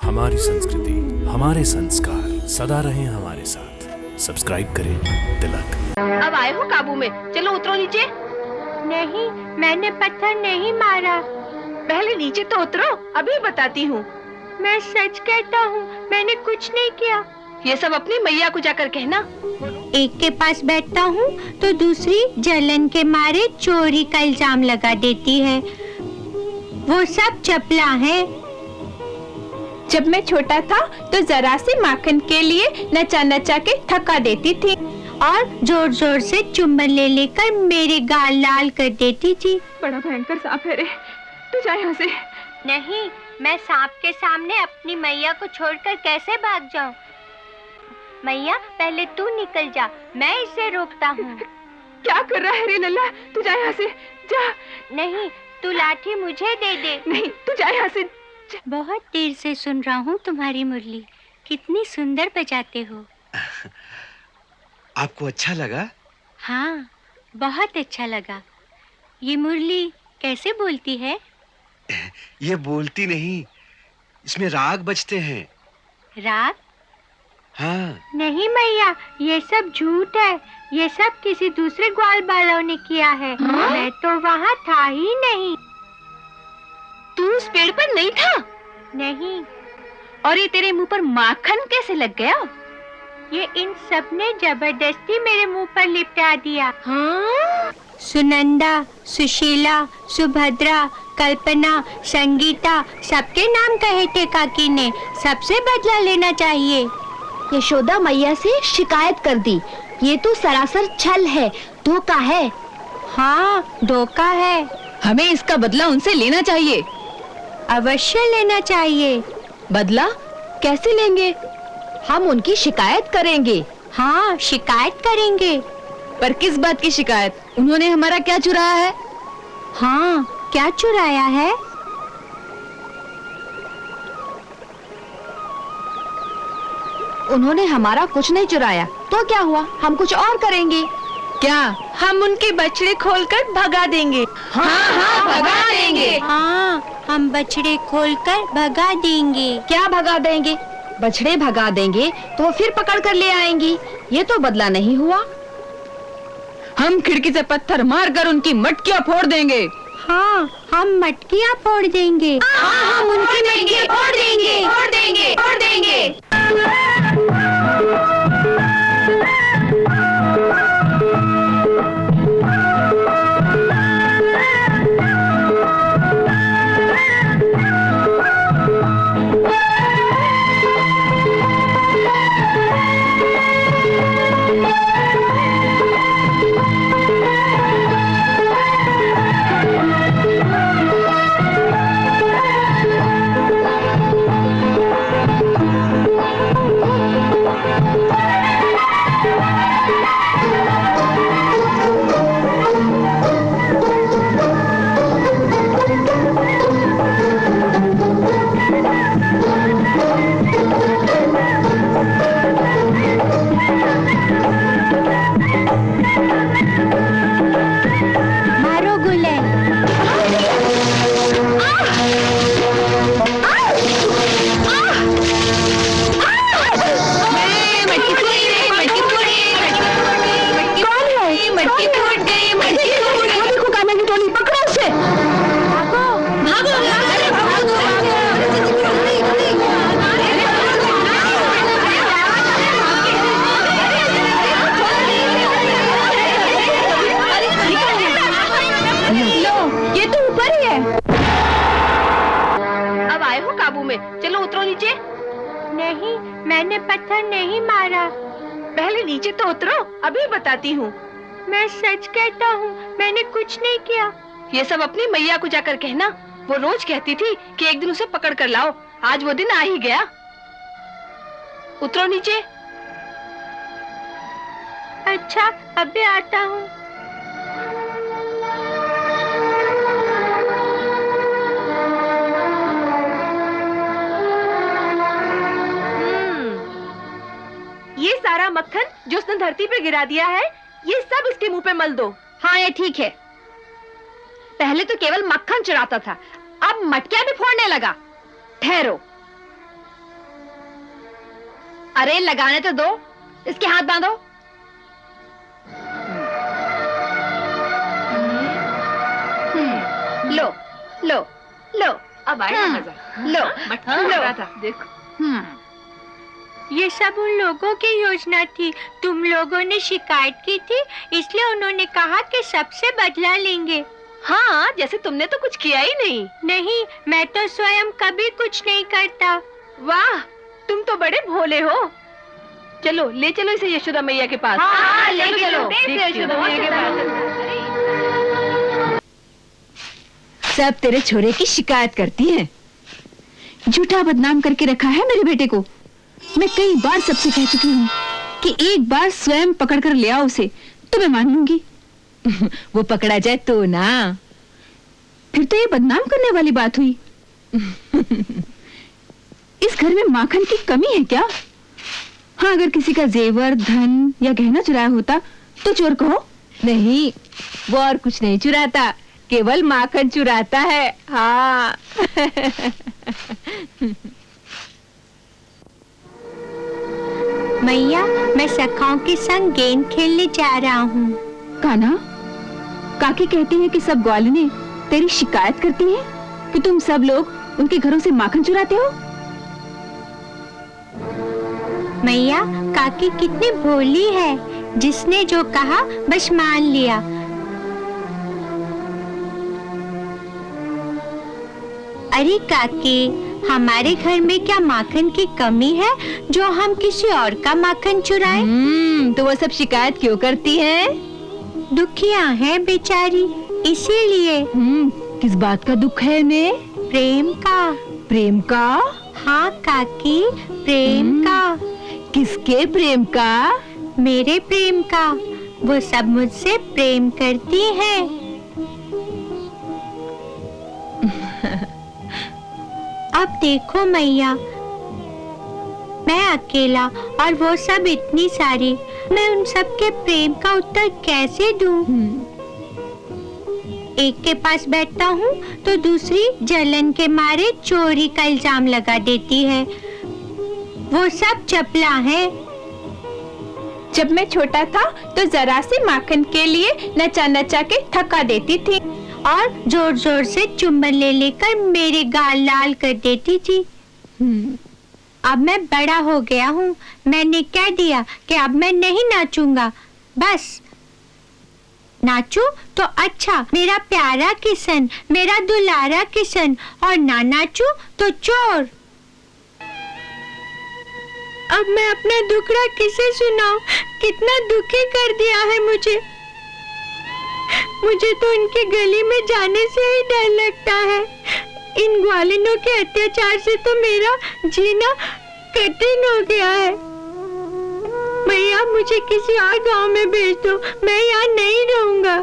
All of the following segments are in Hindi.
हमारी संस्कृति, हमारे संस्कार सदा रहें हमारे साथ। सब्सक्राइब करें तिलक। अब आए हो काबू में, चलो उतरो नीचे। नहीं, मैंने पत्थर नहीं मारा। पहले नीचे तो उतरो, अभी बताती हूँ। मैं सच कहता हूँ, मैंने कुछ नहीं किया। ये सब अपनी मैया को जाकर कहना। एक के पास बैठता हूँ तो दूसरी जलन के मारे चोरी का इल्जाम लगा देती है। वो सब चपला है। जब मैं छोटा था तो जरा से माखन के लिए नचा नचा के थका देती थी और जोर जोर से चुम्बन ले लेकर मेरे गाल लाल कर देती थी। बड़ा भयंकर सांप है रे, तू जा यहाँ से। नहीं, मैं सांप के सामने अपनी मैया को छोड़कर कैसे भाग जाऊं? मैया, पहले तू निकल जा, मैं इसे रोकता हूँ। क्या कर रहा है रे लल्ला, तू जा यहाँ से, जा। नहीं, तू लाठी मुझे दे दे। नहीं, तू जा यहाँ से। बहुत देर से सुन रहा हूँ तुम्हारी मुरली, कितनी सुंदर बजाते हो। आपको अच्छा लगा? हाँ, बहुत अच्छा लगा। ये मुरली कैसे बोलती है? ये बोलती नहीं, इसमें राग बजते हैं। राग? हाँ। नहीं मैया, ये सब झूठ है। ये सब किसी दूसरे ग्वाल बालों ने किया है। हाँ? मैं तो वहाँ था ही नहीं। तू उस पेड़ पर नहीं था? नहीं। और ये तेरे मुंह पर माखन कैसे लग गया? ये इन सब ने जबरदस्ती मेरे मुंह पर लिपटा दिया। हाँ? सुनंदा, सुशीला, सुभद्रा, कल्पना, संगीता, सबके नाम कहे थे काकी ने। सबसे बदला लेना चाहिए। यशोदा मैया से शिकायत कर दी। ये तो सरासर छल है, धोखा है। हाँ, धोखा है। हमें इसका बदला उनसे लेना चाहिए। अवश्य लेना चाहिए। बदला कैसे लेंगे? हम उनकी शिकायत करेंगे। हाँ, शिकायत करेंगे। पर किस बात की शिकायत? उन्होंने हमारा क्या चुराया है? हाँ, क्या चुराया है? उन्होंने हमारा कुछ नहीं चुराया, तो क्या हुआ? हम कुछ और करेंगे। क्या? हम उनके बछड़े खोलकर भगा देंगे। हाँ, भगा देंगे। हाँ, हम बछड़े खोलकर भगा देंगे। क्या भगा देंगे? बछड़े भगा देंगे तो फिर पकड़ कर ले आएंगी। ये तो बदला नहीं हुआ। हम खिड़की से पत्थर मारकर उनकी मटकियां फोड़ देंगे। हाँ, हम मटकियाँ फोड़ देंगे। हम उनकी मटकियां फोड़ देंगे, फोड़ देंगे, फोड़ देंगे। मारो गुलेल। अब आए हो काबू में, चलो उतरो नीचे। नहीं, मैंने पत्थर नहीं मारा। पहले नीचे तो उतरो, अभी बताती हूँ। मैं सच कहता हूँ, मैंने कुछ नहीं किया। ये सब अपनी मैया को जाकर कहना। वो रोज कहती थी कि एक दिन उसे पकड़ कर लाओ। आज वो दिन आ ही गया। उतरो नीचे। अच्छा, अभी आता हूँ। ये सारा मक्खन जो उसने धरती पे गिरा दिया है, ये सब इसके मुंह पे मल दो। हाँ, ये ठीक है। पहले तो केवल मक्खन चुराता था, अब मटकियां भी फोड़ने लगा। ठहरो, अरे लगाने तो दो, इसके हाथ बांधो। लो लो लो, अब आया मजा। लो लो, देखो। ये सब उन लोगों की योजना थी। तुम लोगों ने शिकायत की थी, इसलिए उन्होंने कहा कि सबसे बदला लेंगे। हाँ, जैसे तुमने तो कुछ किया ही नहीं। नहीं, मैं तो स्वयं कभी कुछ नहीं करता। वाह, तुम तो बड़े भोले हो। चलो ले चलो इसे यशोदा मैया के पास। हाँ, ले चलो, चलो। देखते हैं यशोदा मैया के पास। सब तेरे छोरे की शिकायत करती है। झूठा बदनाम करके रखा है मेरे बेटे को। मैं कई बार सबसे कह चुकी हूँ कि एक बार स्वयं पकड़ कर ले आओ उसे, तो मैं मान लूंगी। वो पकड़ा जाए तो ना, फिर तो ये बदनाम करने वाली बात हुई। इस घर में माखन की कमी है क्या? हाँ, अगर किसी का जेवर, धन या गहना चुराया होता तो चोर कहो। नहीं, वो और कुछ नहीं चुराता, केवल माखन चुराता है। हाँ। मैया, मैं सखाओं के संग गेंद खेलने जा रहा हूँ। कान्हा, काकी कहती है कि सब ग्वालिने तेरी शिकायत करती हैं कि तुम सब लोग उनके घरों से माखन चुराते हो। मैया, काकी कितनी भोली है, जिसने जो कहा बस मान लिया। अरे काकी, हमारे घर में क्या माखन की कमी है जो हम किसी और का माखन चुराएं? तो वो सब शिकायत क्यों करती है? दुखिया है बेचारी, इसीलिए। किस बात का दुख है इन्हें? प्रेम का। प्रेम का? हाँ काकी, प्रेम का। किसके प्रेम का? मेरे प्रेम का। वो सब मुझसे प्रेम करती हैं। अब देखो मैया, मैं अकेला और वो सब इतनी सारी, मैं उन सब के प्रेम का उत्तर कैसे दूं? एक के पास बैठता हूँ तो दूसरी जलन के मारे चोरी का इल्जाम लगा देती है। वो सब चपला है। जब मैं छोटा था तो जरा से माखन के लिए नचा नचा के थका देती थी और जोर जोर से चुम्बन ले लेकर मेरे गाल लाल कर देती थी। अब मैं बड़ा हो गया हूँ, मैंने कह दिया कि अब मैं नहीं नाचूंगा। बस नाचू तो अच्छा, मेरा प्यारा किशन, मेरा दुलारा किशन, और ना नाचू तो चोर। अब मैं अपना दुखड़ा किसे सुनाऊं? कितना दुखी कर दिया है मुझे। मुझे तो इनकी गली में जाने से ही डर लगता है। इन ग्वालिनों के अत्याचार से तो मेरा जीना कठिन हो गया है। भैया, मुझे किसी और गांव में भेज दो, मैं यहाँ नहीं रहूंगा।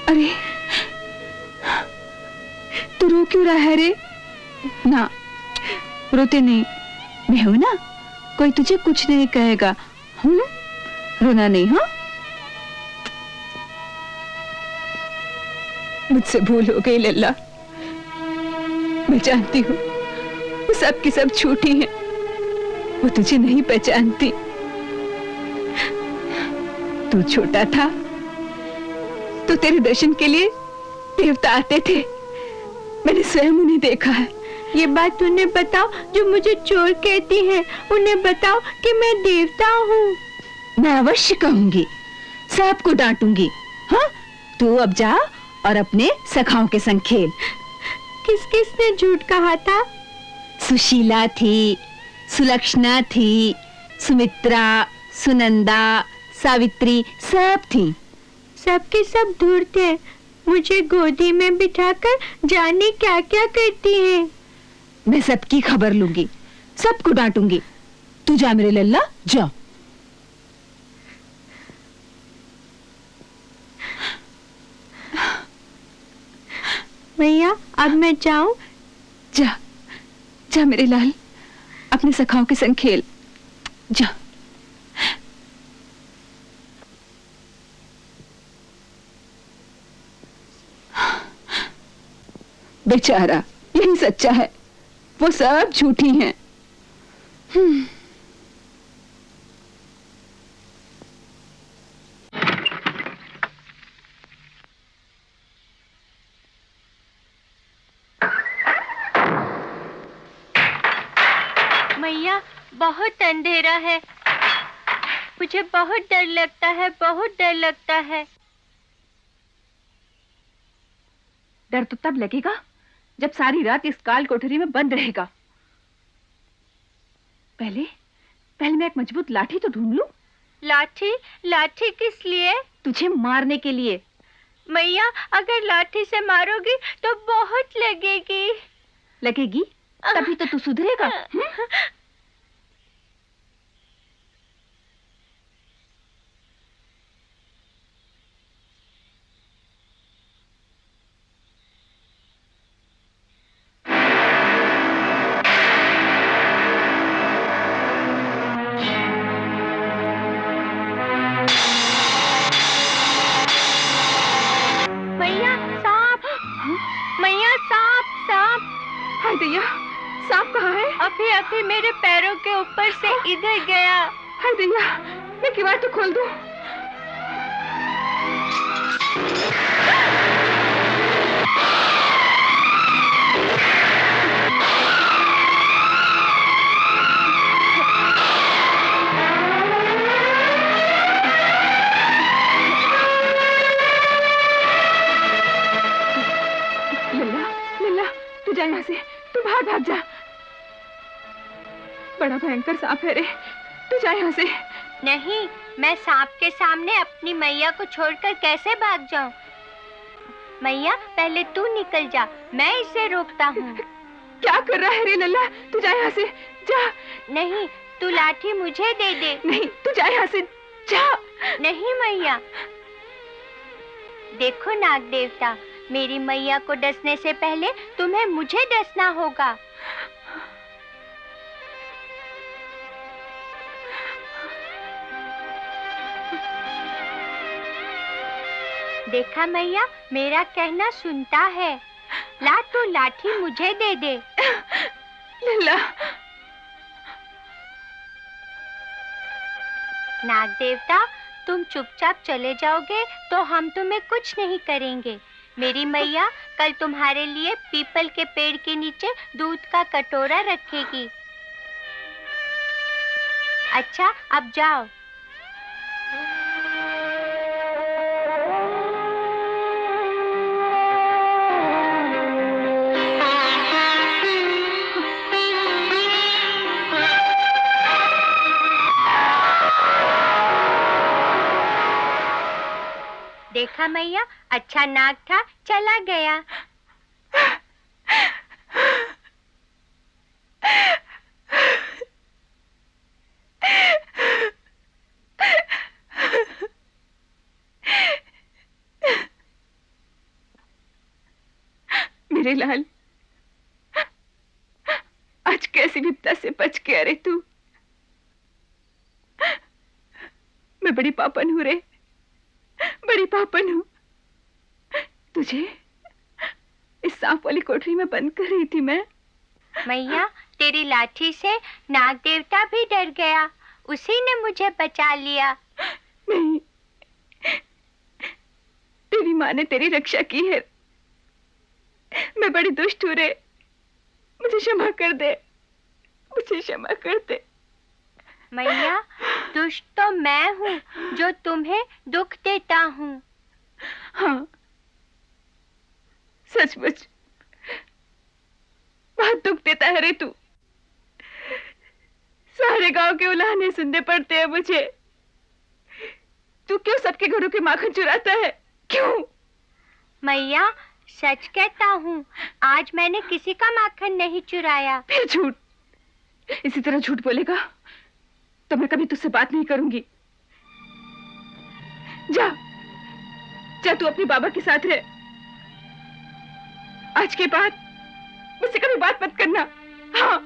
अरे, तू रो क्यों रहा है रे? ना, रोते नहीं, मैं हूं ना, कोई तुझे कुछ नहीं कहेगा। रोना नहीं। हाँ, मुझसे भूल हो गई लल्ला। मैं जानती हूँ वो सब की सब झूठी हैं, वो तुझे नहीं पहचानती। तू छोटा था तो तेरे दर्शन के लिए देवता आते थे, मैंने स्वयं उन्हें देखा है। ये बात उन्हें बताओ जो मुझे चोर कहती है। उन्हें बताओ कि मैं देवता हूँ। मैं अवश्य कहूंगी, सबको डांटूंगी। हाँ, तू अब जा और अपने सखाओं के संग खेल। किस किसने झूठ कहा था? सुशीला थी, सुलक्षणा थी, सुमित्रा, सुनंदा, सावित्री, सब थी। सबके सब दूर थे। मुझे गोदी में बिठाकर जाने क्या क्या करती हैं। मैं सबकी खबर लूंगी, सबको डांटूंगी। तू जा मेरे लल्ला, जा। भैया, अब मैं जाऊं? जा, जा मेरे लाल, अपने सखाओं के संग खेल, जा। बेचारा, यही सच्चा है, वो सब झूठी हैं। मैया बहुत अंधेरा है, मुझे बहुत डर लगता है, बहुत डर लगता है। डर तो तब लगेगा जब सारी रात इस काल कोठरी में बंद रहेगा। पहले मैं एक मजबूत लाठी तो ढूंढ लूं। लाठी? लाठी किस लिए? तुझे मारने के लिए। मैया अगर लाठी से मारोगी तो बहुत लगेगी। लगेगी? तभी तो तू सुधरेगा। मैया सांप! मैया सांप! सांप! हाय दैया, सांप कहाँ है? अभी अभी मेरे पैरों के ऊपर से इधर गया। हाय दैया, मैं किवाड़ तो खोल दूं। जा यहाँ से, तू बाहर भाग जा। बड़ा भयंकर सांप है रे, तू जा यहाँ से। नहीं, मैं सांप के सामने अपनी मैया को छोड़कर कैसे भाग जाऊं? मैया पहले तू निकल जा, मैं इसे रोकता हूँ। क्या कर रहा है रे लल्ला? तू जा यहाँ से, जा। नहीं, तू लाठी मुझे दे दे। नहीं, तू जा यहाँ से, जा। नहीं मैया। देखो नाग देवता, मेरी मैया को डसने से पहले तुम्हें मुझे डसना होगा। देखा मैया, मेरा कहना सुनता है। ला तू लाठी मुझे दे दे। लल्ला। नाग देवता, तुम चुपचाप चले जाओगे तो हम तुम्हें कुछ नहीं करेंगे। मेरी मैया कल तुम्हारे लिए पीपल के पेड़ के नीचे दूध का कटोरा रखेगी। अच्छा, अब जाओ। देखा मैया, अच्छा नाग था, चला गया। मेरे लाल, आज कैसी विपदा से बच गया रे तू। मैं बड़ी पापन हूँ रे, बड़ी पापन हूँ। तुझे इस सांप वाली कोठरी में बंद कर रही थी मैं। मैया, तेरी लाठी से नाग देवता भी डर गया, उसी ने मुझे बचा लिया। नहीं, तेरी माँ ने तेरी रक्षा की है। मैं बड़ी दुष्ट हूँ रे, मुझे क्षमा कर दे, मुझे क्षमा कर दे। मैया, दुष्ट तो मैं हूँ जो तुम्हें दुख देता हूँ। हाँ, सचमुच बहुत दुख देता है रे तू। सारे गांव के उलाहने सुनने पड़ते हैं मुझे। तू क्यों सबके घरों के माखन चुराता है? क्यों? मैया, सच कहता हूँ, आज मैंने किसी का माखन नहीं चुराया। फिर झूठ। इसी तरह झूठ बोलेगा तो मैं कभी तुझसे बात नहीं करूंगी। जा, जा तू अपने बाबा के साथ रह। आज के बाद मुझसे कभी बात मत करना। हाँ।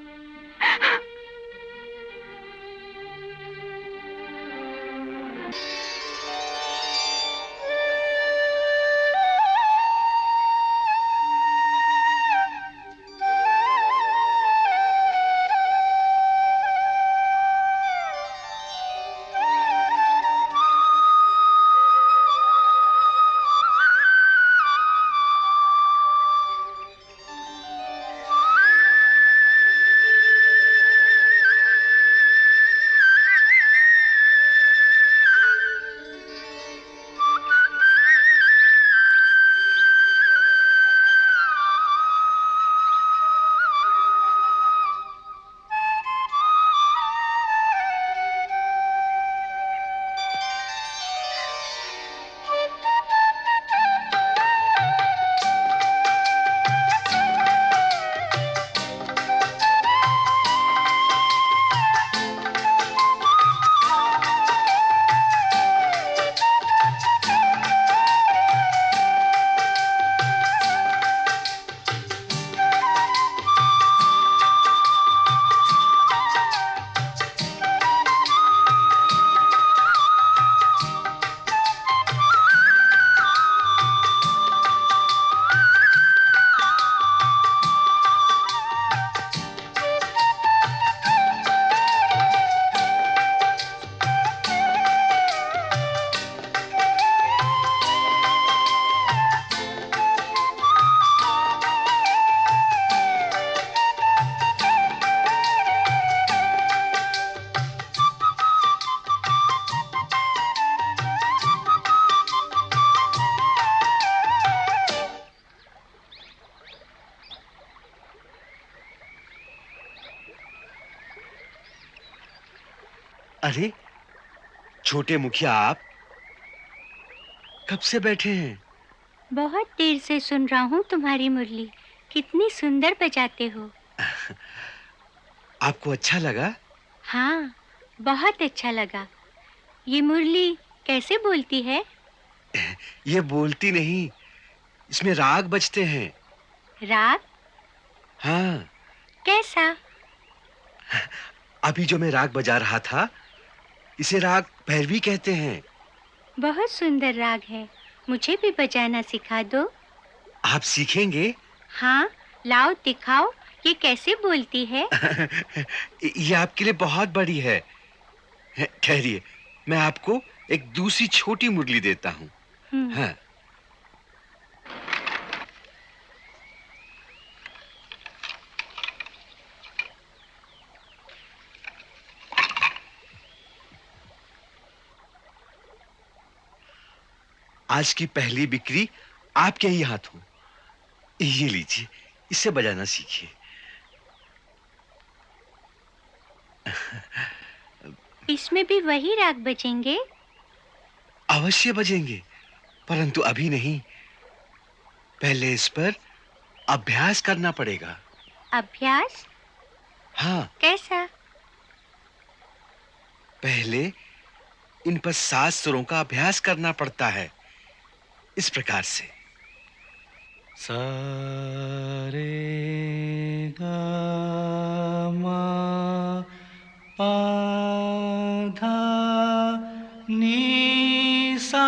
अरे छोटे मुखिया, आप कब से बैठे हैं? बहुत देर से सुन रहा हूँ तुम्हारी मुरली। कितनी सुंदर बजाते हो। आपको अच्छा लगा? हाँ, बहुत अच्छा लगा। ये मुरली कैसे बोलती है? ये बोलती नहीं, इसमें राग बजते हैं। राग? हाँ, कैसा? अभी जो मैं राग बजा रहा था, इसे राग भैरवी कहते हैं। बहुत सुंदर राग है। मुझे भी बजाना सिखा दो। आप सीखेंगे? हाँ, लाओ दिखाओ, ये कैसे बोलती है? ये आपके लिए बहुत बड़ी है। ठहरिए, मैं आपको एक दूसरी छोटी मुरली देता हूँ। हाँ। आज की पहली बिक्री आपके ही हाथों। ये लीजिए, इससे बजाना सीखिए। इसमें भी वही राग बजेंगे? अवश्य बजेंगे, परंतु अभी नहीं। पहले इस पर अभ्यास करना पड़ेगा। अभ्यास? हाँ, कैसा? पहले इन पर 7 सुरों का अभ्यास करना पड़ता है। इस प्रकार से। सा रे गा मा पा धा नी सा।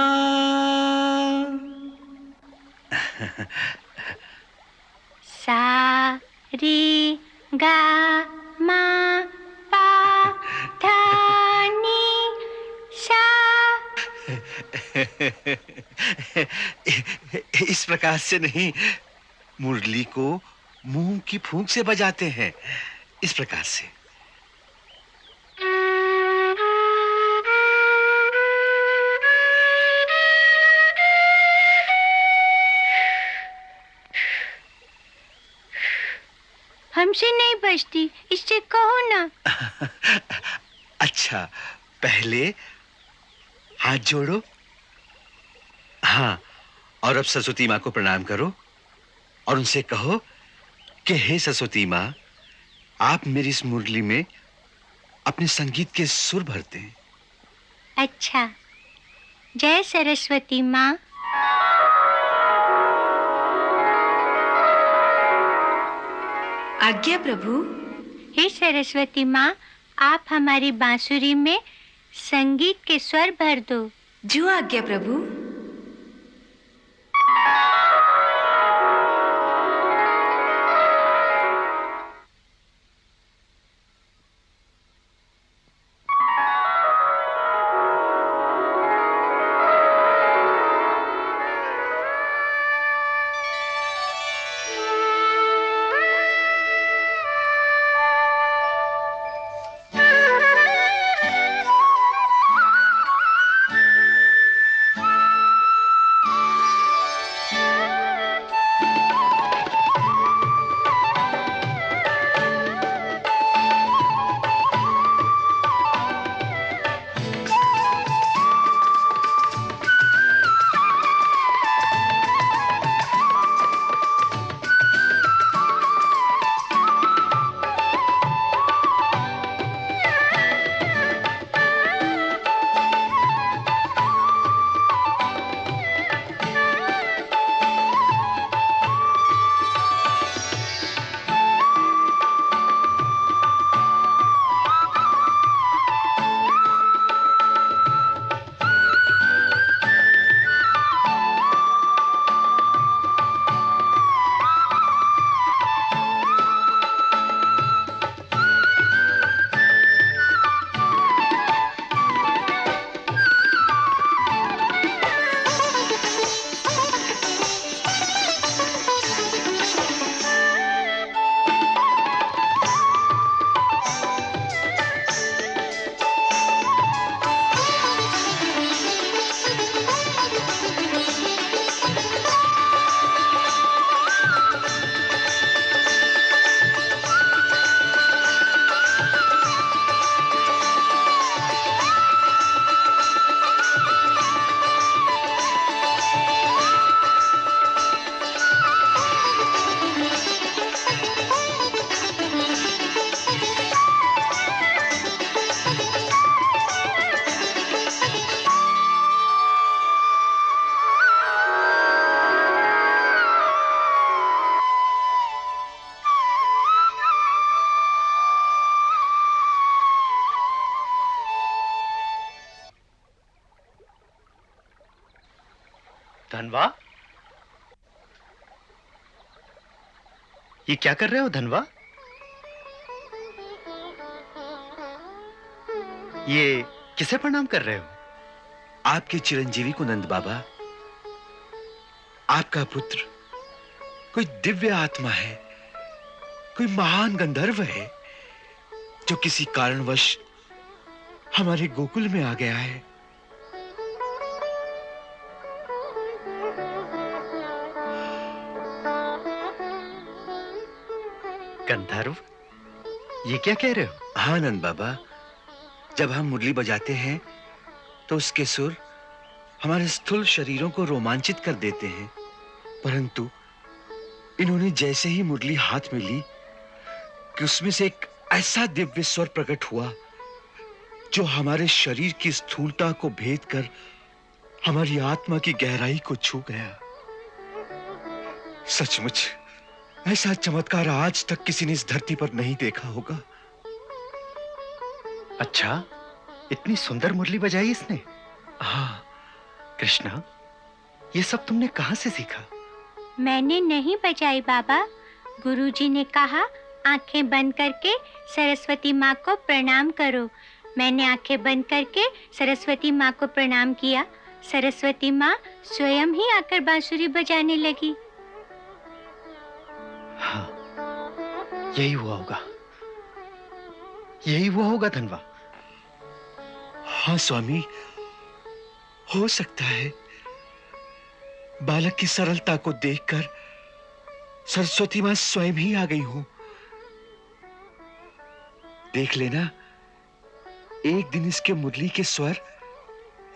सा रे गा मा पा धा नी सा। इस प्रकार से नहीं, मुरली को मुंह की फूंक से बजाते हैं। इस प्रकार से। हमसे नहीं बजती, इससे कहो ना। अच्छा, पहले हाथ जोड़ो। हाँ, और अब सरस्वती माँ को प्रणाम करो और उनसे कहो कि हे सरस्वती माँ, आप मेरी इस मुरली में अपने संगीत के सुर भर दें। अच्छा, जय सरस्वती माँ। आज्ञा प्रभु। हे सरस्वती माँ, आप हमारी बांसुरी में संगीत के स्वर भर दो। जो आज्ञा प्रभु। धनवा, ये क्या कर रहे हो धनवा? ये किसे प्रणाम कर रहे हो? आपके चिरंजीवी को नंद बाबा। आपका पुत्र कोई दिव्य आत्मा है, कोई महान गंधर्व है जो किसी कारणवश हमारे गोकुल में आ गया है। गंधर्व, ये क्या कह रहे हो? हाँ नंद बाबा, जब हम मुरली बजाते हैं तो उसके सुर हमारे स्थूल शरीरों को रोमांचित कर देते हैं, परंतु इन्होंने जैसे ही मुरली हाथ में ली कि उसमें से एक ऐसा दिव्य स्वर प्रकट हुआ जो हमारे शरीर की स्थूलता को भेद कर हमारी आत्मा की गहराई को छू गया। सचमुच ऐसा चमत्कार आज तक किसी ने इस धरती पर नहीं देखा होगा। अच्छा, इतनी सुंदर मुरली बजाई इसने? हाँ। कृष्णा, ये सब तुमने कहां से सीखा? मैंने नहीं बजाई बाबा, गुरुजी ने कहा आंखें बंद करके सरस्वती माँ को प्रणाम करो। मैंने आंखें बंद करके सरस्वती माँ को प्रणाम किया। सरस्वती माँ स्वयं ही आकर बांसुरी बजाने लगी। हाँ, यही हुआ होगा, यही हुआ होगा धनवा। हाँ स्वामी, हो सकता है बालक की सरलता को देखकर सरस्वती मां स्वयं ही आ गई हूं। देख लेना, एक दिन इसके मुरली के स्वर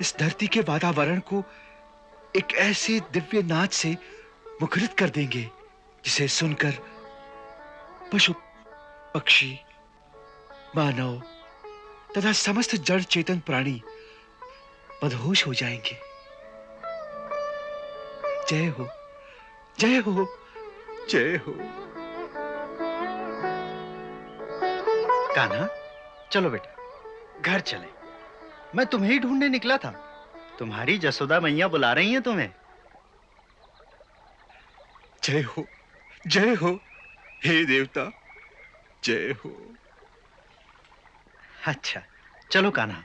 इस धरती के वातावरण को एक ऐसे दिव्य नाच से मुखरित कर देंगे जिसे सुनकर पशु पक्षी, मानव तथा समस्त जड़ चेतन प्राणी मदहोश हो जाएंगे। जय हो, जय हो, जय हो। कान्हा, चलो बेटा, घर चले। मैं तुम्हें ही ढूंढने निकला था। तुम्हारी जसोदा मैया बुला रही हैं तुम्हें। जय हो, जय हो, हे देवता, जय हो। अच्छा, चलो कान्हा।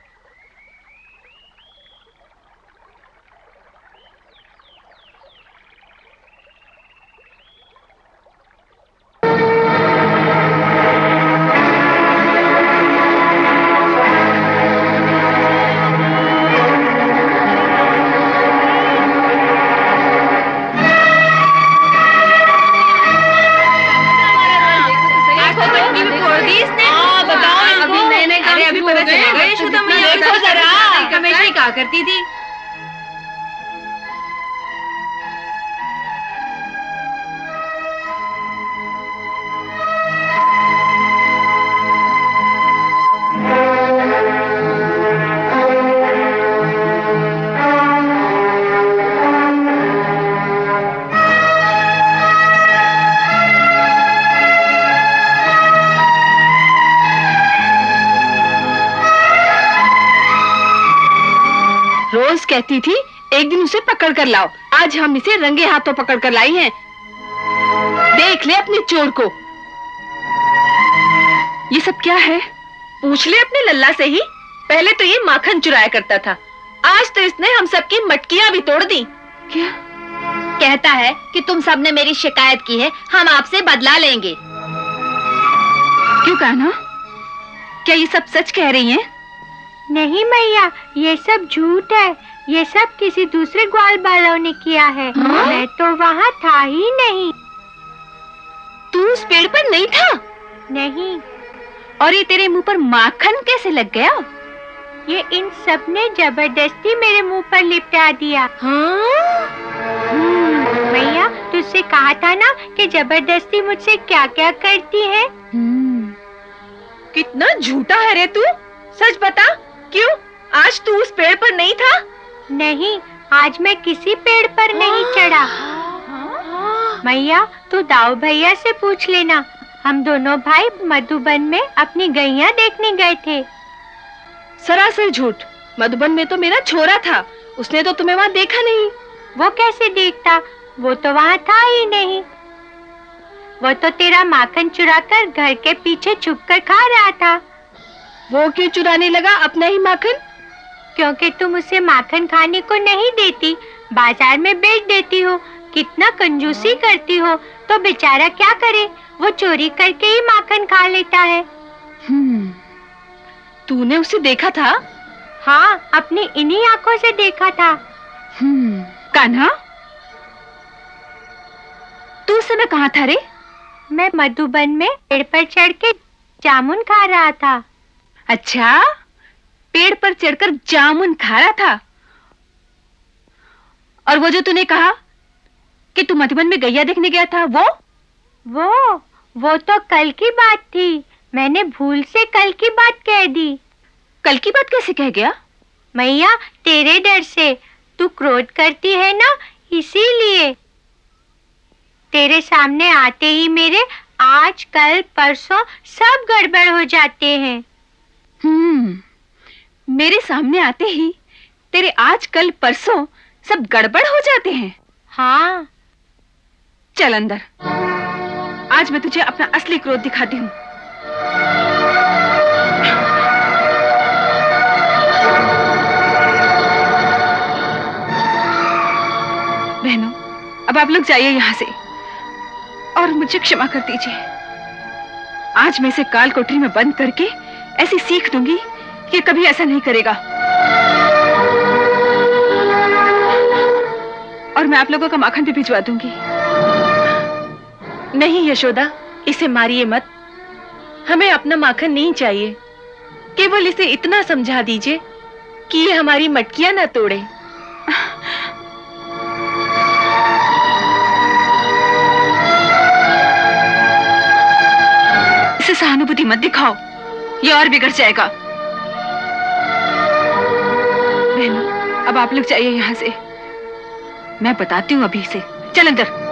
कहा करती थी। रोज कहती थी एक दिन उसे पकड़ कर लाओ, आज हम इसे रंगे हाथों पकड़ कर लाई हैं। देख ले अपने चोर को। ये सब क्या है? पूछ ले अपने लल्ला से ही। पहले तो ये माखन चुराया करता था, आज तो इसने हम सबकी मटकियां भी तोड़ दी। क्या कहता है कि तुम सबने मेरी शिकायत की है, हम आपसे बदला लेंगे। क्यों कान्हा, क्या ये सब सच कह रही हैं? नहीं मैया, ये सब झूठ है। ये सब किसी दूसरे ग्वाल बालों ने किया है। हाँ? मैं तो वहाँ था ही नहीं। तू उस पेड़ पर नहीं था? नहीं। और ये तेरे मुंह पर माखन कैसे लग गया? ये इन सब ने जबरदस्ती मेरे मुंह पर लिपटा दिया। हाँ? मैया, तुझसे कहा था ना कि जबरदस्ती मुझसे क्या क्या करती है। कितना झूठा है रे तू, सच बता, क्यों आज तू उस पेड़ पर नहीं था? नहीं, आज मैं किसी पेड़ पर नहीं चढ़ा। मैया, तू दाऊ भैया से पूछ लेना। हम दोनों भाई मधुबन में अपनी गैया देखने गए थे। सरासर झूठ। मधुबन में तो मेरा छोरा था, उसने तो तुम्हें वहाँ देखा नहीं। वो कैसे देखता? वो तो वहाँ था ही नहीं। वो तो तेरा माखन चुराकर घर के पीछे छुपकर खा रहा था। वो क्यों चुराने लगा अपना ही माखन? क्योंकि तुम उसे माखन खाने को नहीं देती, बाजार में बेच देती हो। कितना कंजूसी करती हो। तो बेचारा क्या करे, वो चोरी करके ही माखन खा लेता है। तूने उसे देखा था? हाँ, अपनी इन्हीं आंखों से देखा था। कान्हा, तू उस समय कहाँ था रे? मैं मधुबन में पेड़ पर चढ़ के जामुन खा रहा था। अच्छा, पेड़ पर चढ़कर जामुन खा रहा था। और वो जो तूने कहा कि तू मधुबन में गैया देखने गया था, वो तो कल की बात थी। मैंने भूल से कल की बात कह दी। कल की बात कैसे कह गया? मैया, तेरे डर से। तू क्रोध करती है ना, इसीलिए। तेरे सामने आते ही मेरे आज कल परसों सब गड़बड़ हो जाते हैं। मेरे सामने आते ही तेरे आज कल परसों सब गड़बड़ हो जाते हैं। हाँ। चल अंदर, आज मैं तुझे अपना असली क्रोध दिखाती हूँ। बहनों, अब आप लोग जाइए यहाँ से और मुझे क्षमा कर दीजिए। आज मैं इसे काल कोठरी में बंद करके ऐसी सीख दूंगी कि कभी ऐसा नहीं करेगा। और मैं आप लोगों का माखन भी भिजवा दूंगी। नहीं यशोदा, इसे मारिए मत। हमें अपना माखन नहीं चाहिए। केवल इसे इतना समझा दीजिए कि ये हमारी मटकियां ना तोड़े। इसे सहानुभूति मत दिखाओ, ये और बिगड़ जाएगा। बहनों, अब आप लोग जाइए यहाँ से। मैं बताती हूँ अभी से। चल अंदर।